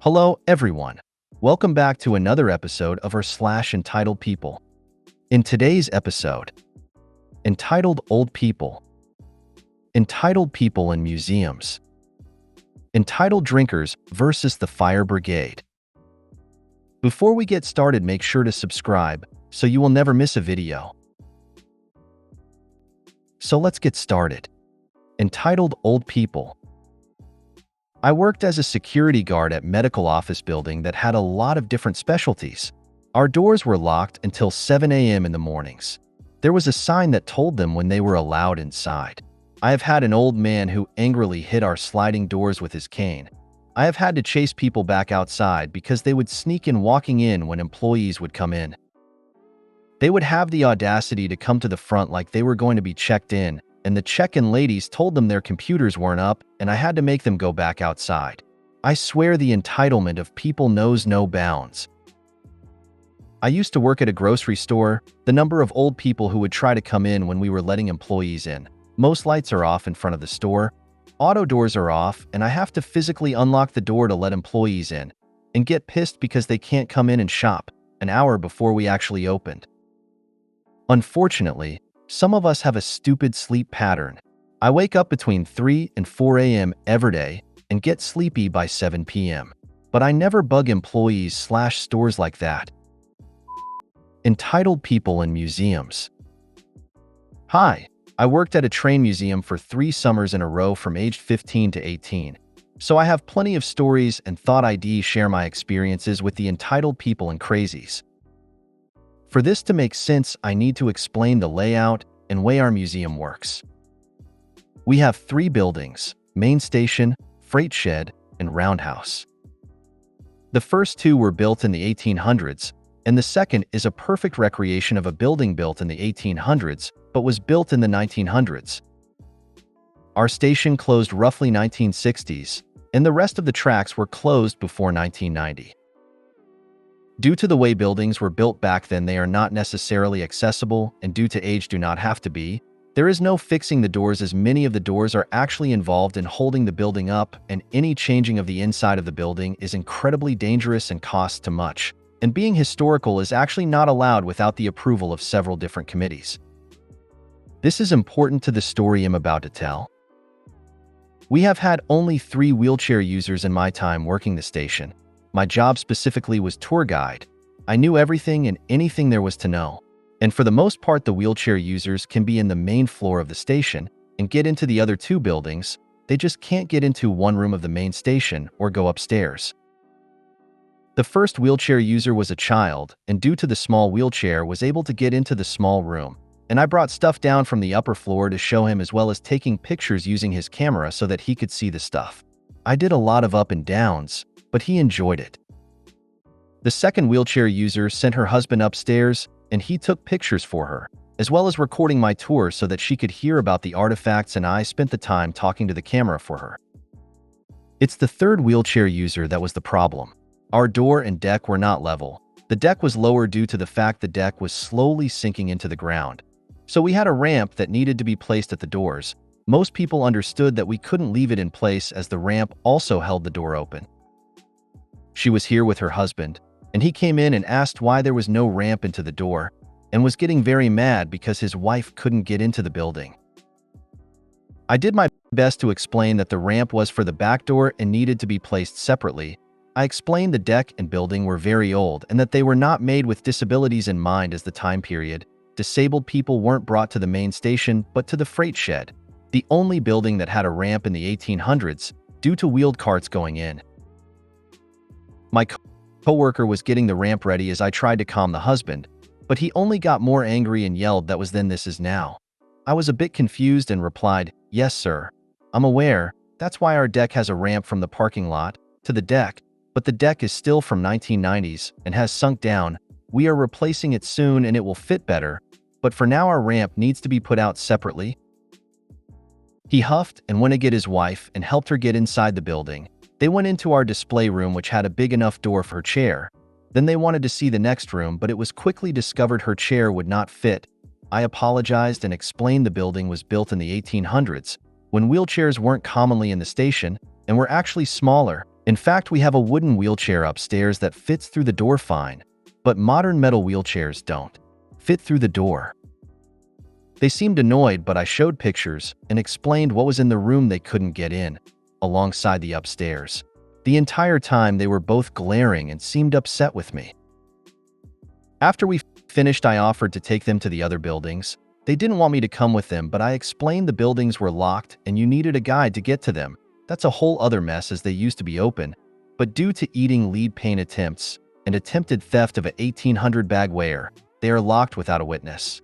Hello, everyone. Welcome back to another episode of entitled people. In today's episode, entitled Old People, entitled people in museums, entitled drinkers versus the fire brigade. Before we get started, make sure to subscribe so you will never miss a video. So let's get started. Entitled Old People. I worked as a security guard at medical office building that had a lot of different specialties. Our doors were locked until 7 a.m. in the mornings. There was a sign that told them when they were allowed inside. I have had an old man who angrily hit our sliding doors with his cane. I have had to chase people back outside because they would sneak in walking in when employees would come in. They would have the audacity to come to the front like they were going to be checked in, and the check-in ladies told them their computers weren't up, and I had to make them go back outside. I swear the entitlement of people knows no bounds. I used to work at a grocery store. The number of old people who would try to come in when we were letting employees in. Most lights are off in front of the store. Auto doors are off, and I have to physically unlock the door to let employees in, and get pissed because they can't come in and shop an hour before we actually opened. Unfortunately, some of us have a stupid sleep pattern. I wake up between 3 and 4 a.m. every day and get sleepy by 7 p.m. But I never bug employees/stores like that. Entitled people in museums. Hi, I worked at a train museum for 3 summers in a row from age 15 to 18. So I have plenty of stories and thought I'd share my experiences with the entitled people and crazies. For this to make sense, I need to explain the layout and way our museum works. We have 3 buildings: main station, freight shed, and roundhouse. The first 2 were built in the 1800s, and the second is a perfect recreation of a building built in the 1800s, but was built in the 1900s. Our station closed roughly 1960s, and the rest of the tracks were closed before 1990. Due to the way buildings were built back then, they are not necessarily accessible, and due to age do not have to be. There is no fixing the doors, as many of the doors are actually involved in holding the building up, and any changing of the inside of the building is incredibly dangerous and costs too much. And being historical is actually not allowed without the approval of several different committees. This is important to the story I'm about to tell. We have had only 3 wheelchair users in my time working the station. My job specifically was tour guide. I knew everything and anything there was to know. And for the most part, the wheelchair users can be in the main floor of the station and get into the other 2 buildings. They just can't get into one room of the main station or go upstairs. The first wheelchair user was a child, and due to the small wheelchair was able to get into the small room. And I brought stuff down from the upper floor to show him, as well as taking pictures using his camera so that he could see the stuff. I did a lot of up and downs, but he enjoyed it. The second wheelchair user sent her husband upstairs, and he took pictures for her, as well as recording my tour so that she could hear about the artifacts, and I spent the time talking to the camera for her. It's the third wheelchair user that was the problem. Our door and deck were not level. The deck was lower due to the fact the deck was slowly sinking into the ground. So we had a ramp that needed to be placed at the doors. Most people understood that we couldn't leave it in place, as the ramp also held the door open. She was here with her husband, and he came in and asked why there was no ramp into the door, and was getting very mad because his wife couldn't get into the building. I did my best to explain that the ramp was for the back door and needed to be placed separately. I explained the deck and building were very old and that they were not made with disabilities in mind, as the time period. Disabled people weren't brought to the main station but to the freight shed, the only building that had a ramp in the 1800s, due to wheeled carts going in. My co-worker was getting the ramp ready as I tried to calm the husband, but he only got more angry and yelled that was then, this is now. I was a bit confused and replied, "Yes, sir. I'm aware. That's why our deck has a ramp from the parking lot to the deck, but the deck is still from 1990s and has sunk down. We are replacing it soon and it will fit better, but for now our ramp needs to be put out separately." He huffed and went to get his wife and helped her get inside the building. They went into our display room, which had a big enough door for her chair. Then they wanted to see the next room, but it was quickly discovered her chair would not fit. I apologized and explained the building was built in the 1800s, when wheelchairs weren't commonly in the station and were actually smaller, In fact, we have a wooden wheelchair upstairs that fits through the door fine, but modern metal wheelchairs don't fit through the door. They seemed annoyed, but I showed pictures and explained what was in the room they couldn't get in, alongside the upstairs. The entire time they were both glaring and seemed upset with me. After we finished, I offered to take them to the other buildings. They didn't want me to come with them, but I explained the buildings were locked and you needed a guide to get to them. That's a whole other mess as they used to be open, but due to eating lead paint attempts and attempted theft of a 1800 bag wear, they are locked without a witness.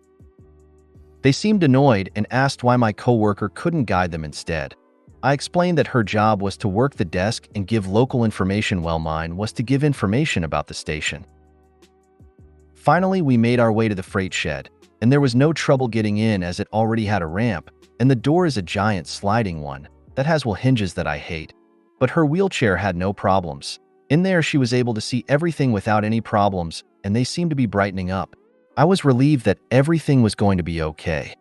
They seemed annoyed and asked why my coworker couldn't guide them instead. I explained that her job was to work the desk and give local information while mine was to give information about the station. Finally, we made our way to the freight shed, and there was no trouble getting in as it already had a ramp, and the door is a giant sliding one that has hinges that I hate. But her wheelchair had no problems. In there, she was able to see everything without any problems, and they seemed to be brightening up. I was relieved that everything was going to be okay.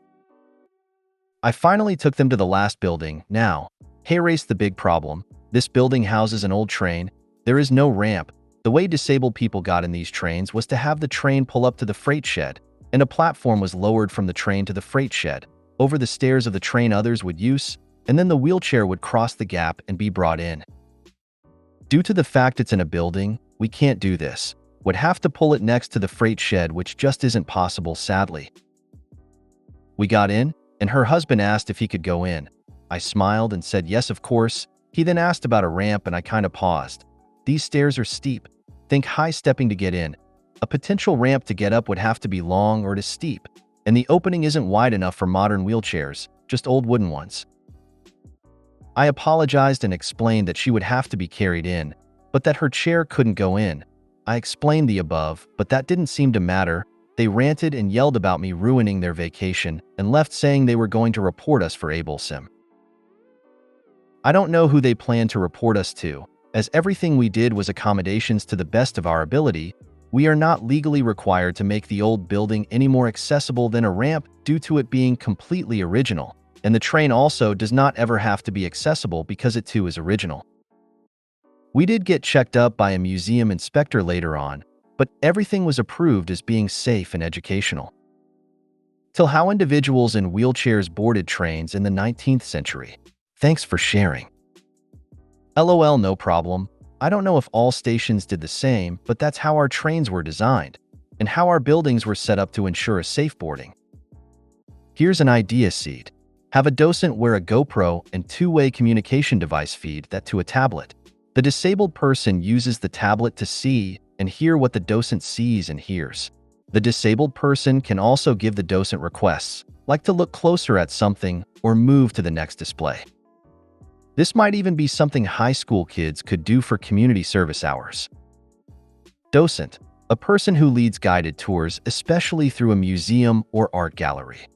I finally took them to the last building. Now, here's the big problem. This building houses an old train. There is no ramp. The way disabled people got in these trains was to have the train pull up to the freight shed, and a platform was lowered from the train to the freight shed. Over the stairs of the train others would use, and then the wheelchair would cross the gap and be brought in. Due to the fact it's in a building, we can't do this. Would have to pull it next to the freight shed, which just isn't possible, sadly. We got in, and her husband asked if he could go in. I smiled and said yes, of course. He then asked about a ramp, and I kind of paused. These stairs are steep. Think high stepping to get in. A potential ramp to get up would have to be long or it is steep, and the opening isn't wide enough for modern wheelchairs, just old wooden ones. I apologized and explained that she would have to be carried in, but that her chair couldn't go in. I explained the above, but that didn't seem to matter. They ranted and yelled about me ruining their vacation and left saying they were going to report us for ableism. I don't know who they planned to report us to, as everything we did was accommodations to the best of our ability. We are not legally required to make the old building any more accessible than a ramp due to it being completely original, and the train also does not ever have to be accessible because it too is original. We did get checked up by a museum inspector later on, but everything was approved as being safe and educational. Till how individuals in wheelchairs boarded trains in the 19th century. Thanks for sharing. LOL, no problem. I don't know if all stations did the same, but that's how our trains were designed, and how our buildings were set up to ensure a safe boarding. Here's an idea seed. Have a docent wear a GoPro and two-way communication device feed that to a tablet. The disabled person uses the tablet to see and hear what the docent sees and hears. The disabled person can also give the docent requests, like to look closer at something or move to the next display. This might even be something high school kids could do for community service hours. Docent, a person who leads guided tours, especially through a museum or art gallery.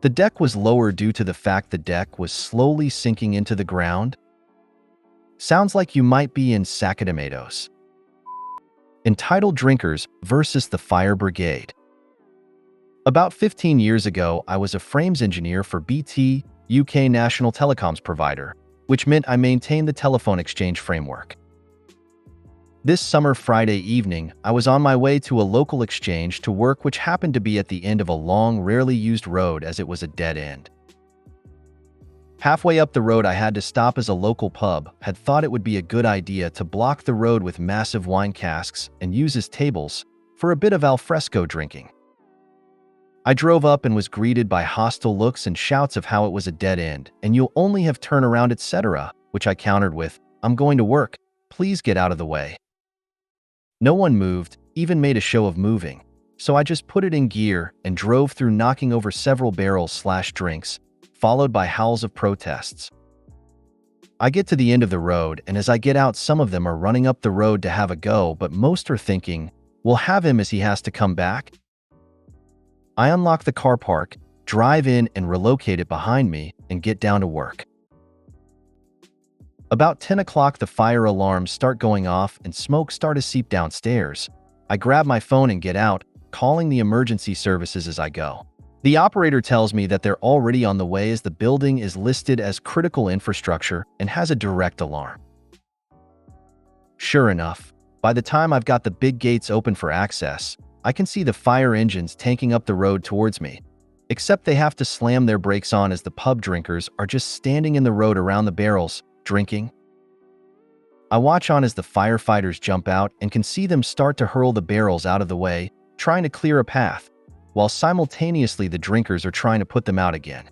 The deck was lower due to the fact the deck was slowly sinking into the ground. Sounds like you might be in Sacadamados. Entitled Drinkers versus the Fire Brigade. About 15 years ago, I was a frames engineer for BT, UK national telecoms provider, which meant I maintained the telephone exchange framework. This summer Friday evening, I was on my way to a local exchange to work, which happened to be at the end of a long, rarely used road as it was a dead end. Halfway up the road, I had to stop as a local pub had thought it would be a good idea to block the road with massive wine casks and use as tables for a bit of alfresco drinking. I drove up and was greeted by hostile looks and shouts of how it was a dead end and you'll only have turn around, etc., which I countered with, "I'm going to work, please get out of the way." No one moved, even made a show of moving, so I just put it in gear and drove through, knocking over several barrels/drinks, followed by howls of protests. I get to the end of the road, and as I get out, some of them are running up the road to have a go, but most are thinking, "We'll have him as he has to come back." I unlock the car park, drive in and relocate it behind me, and get down to work. About 10 o'clock, the fire alarms start going off and smoke start to seep downstairs. I grab my phone and get out, calling the emergency services as I go. The operator tells me that they're already on the way as the building is listed as critical infrastructure and has a direct alarm. Sure enough, by the time I've got the big gates open for access, I can see the fire engines tanking up the road towards me. Except they have to slam their brakes on as the pub drinkers are just standing in the road around the barrels, drinking. I watch on as the firefighters jump out and can see them start to hurl the barrels out of the way, trying to clear a path, while simultaneously the drinkers are trying to put them out again.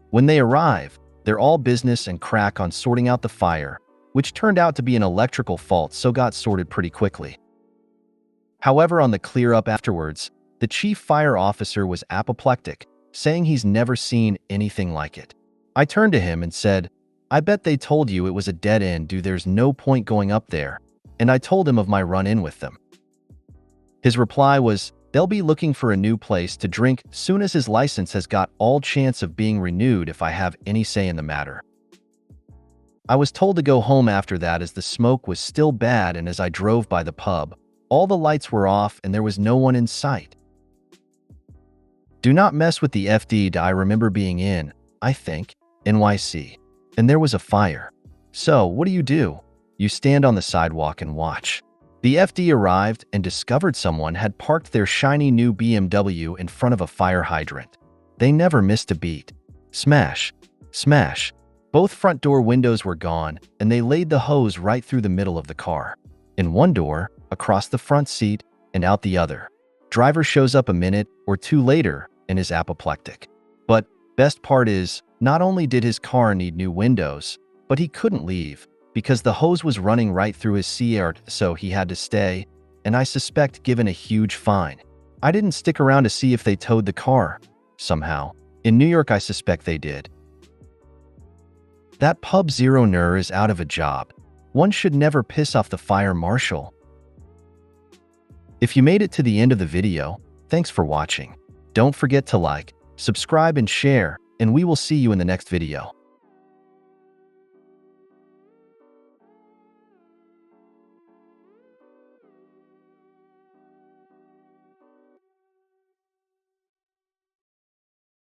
When they arrive, they're all business and crack on sorting out the fire, which turned out to be an electrical fault, so got sorted pretty quickly. However, on the clear up afterwards, the chief fire officer was apoplectic, saying he's never seen anything like it. I turned to him and said, "I bet they told you it was a dead end, dude. There's no point going up there." And I told him of my run-in with them. His reply was, they'll be looking for a new place to drink soon as his license has got all chance of being renewed if I have any say in the matter. I was told to go home after that as the smoke was still bad, and as I drove by the pub, all the lights were off and there was no one in sight. Do not mess with the FD. I remember being in, I think, NYC, and there was a fire. So what do? You stand on the sidewalk and watch. The FD arrived and discovered someone had parked their shiny new BMW in front of a fire hydrant. They never missed a beat. Smash, smash. Both front door windows were gone, and they laid the hose right through the middle of the car. In one door, across the front seat, and out the other. Driver shows up a minute or two later and is apoplectic. But best part is, not only did his car need new windows, but he couldn't leave because the hose was running right through his Seat, so he had to stay, and I suspect given a huge fine. I didn't stick around to see if they towed the car. Somehow. In New York, I suspect they did. That pub zero ner is out of a job. One should never piss off the fire marshal. If you made it to the end of the video, thanks for watching. Don't forget to like, subscribe, and share, and we will see you in the next video.